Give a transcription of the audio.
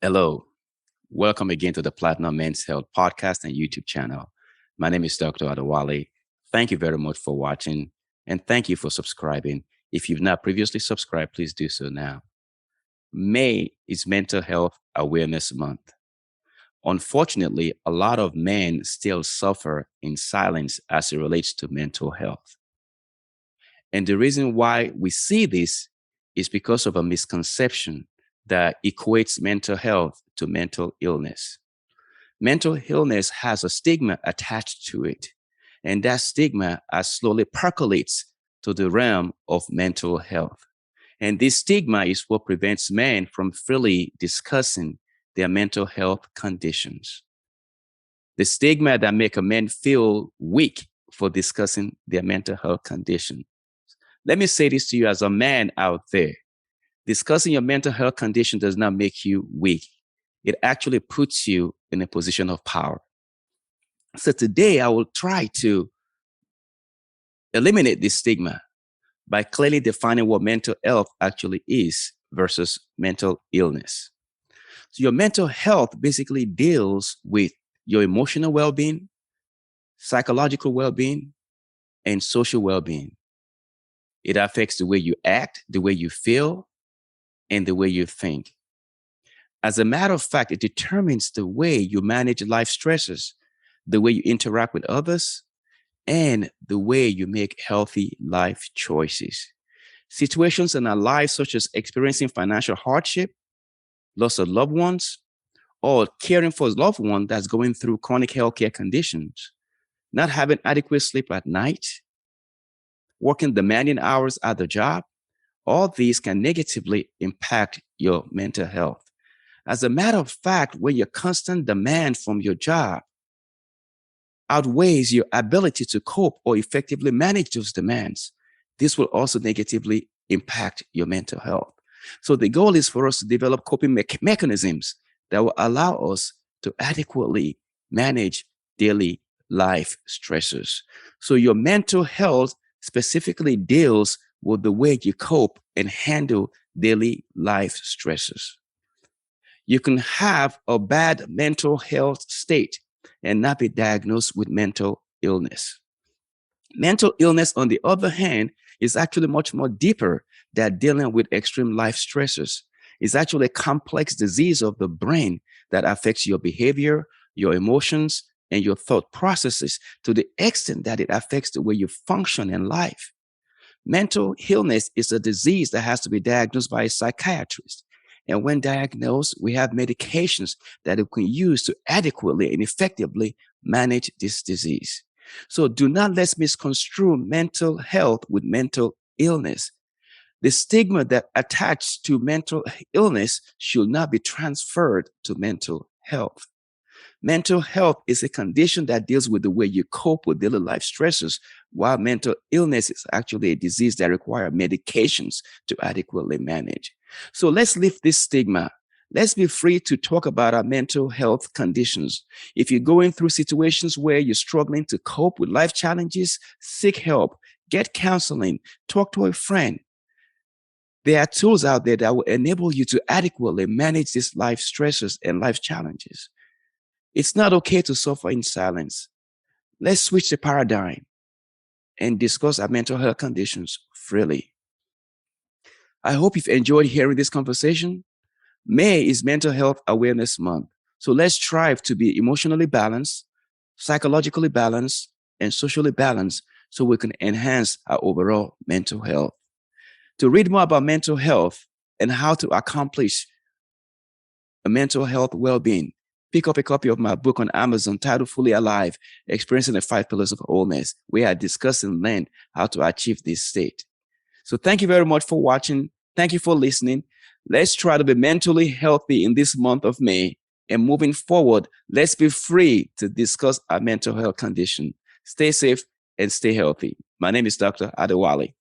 Hello, welcome again to the Platinum Men's Health podcast and YouTube channel. My name is Dr. Adewale. Thank you very much for watching and thank you for subscribing. If you've not previously subscribed, please do so now. May is Mental Health Awareness Month. Unfortunately, a lot of men still suffer in silence as it relates to mental health. And the reason why we see this is because of a misconception that equates mental health to mental illness. Mental illness has a stigma attached to it, and that stigma slowly percolates to the realm of mental health. And this stigma is what prevents men from freely discussing their mental health conditions. The stigma that make a man feel weak for discussing their mental health condition. Let me say this to you as a man out there. Discussing your mental health condition does not make you weak. It actually puts you in a position of power. So today I will try to eliminate this stigma by clearly defining what mental health actually is versus mental illness. So your mental health basically deals with your emotional well-being, psychological well-being, and social well-being. It affects the way you act, the way you feel, and the way you think. As a matter of fact, it determines the way you manage life stresses, the way you interact with others, and the way you make healthy life choices. Situations in our lives, such as experiencing financial hardship, loss of loved ones, or caring for a loved one that's going through chronic healthcare conditions, not having adequate sleep at night, working demanding hours at the job, all these can negatively impact your mental health. As a matter of fact, when your constant demand from your job outweighs your ability to cope or effectively manage those demands, this will also negatively impact your mental health. So the goal is for us to develop coping mechanisms that will allow us to adequately manage daily life stressors. So your mental health specifically deals with the way you cope and handle daily life stresses. You can have a bad mental health state and not be diagnosed with mental illness. Mental illness, on the other hand, is actually much more deeper than dealing with extreme life stresses. It's actually a complex disease of the brain that affects your behavior, your emotions, and your thought processes to the extent that it affects the way you function in life. Mental illness is a disease that has to be diagnosed by a psychiatrist. And when diagnosed, we have medications that we can use to adequately and effectively manage this disease. So do not let's misconstrue mental health with mental illness. The stigma that attached to mental illness should not be transferred to mental health. Mental health is a condition that deals with the way you cope with daily life stresses, while mental illness is actually a disease that requires medications to adequately manage. So let's lift this stigma. Let's be free to talk about our mental health conditions. If you're going through situations where you're struggling to cope with life challenges, seek help, get counseling, talk to a friend. There are tools out there that will enable you to adequately manage these life stresses and life challenges. It's not okay to suffer in silence. Let's switch the paradigm and discuss our mental health conditions freely. I hope you've enjoyed hearing this conversation. May is Mental Health Awareness Month. So let's strive to be emotionally balanced, psychologically balanced, and socially balanced so we can enhance our overall mental health. To read more about mental health and how to accomplish a mental health well-being, pick up a copy of my book on Amazon titled Fully Alive, Experiencing the 5 Pillars of Wholeness, where I discuss and learn how to achieve this state. So thank you very much for watching. Thank you for listening. Let's try to be mentally healthy in this month of May. And moving forward, let's be free to discuss our mental health condition. Stay safe and stay healthy. My name is Dr. Adewale.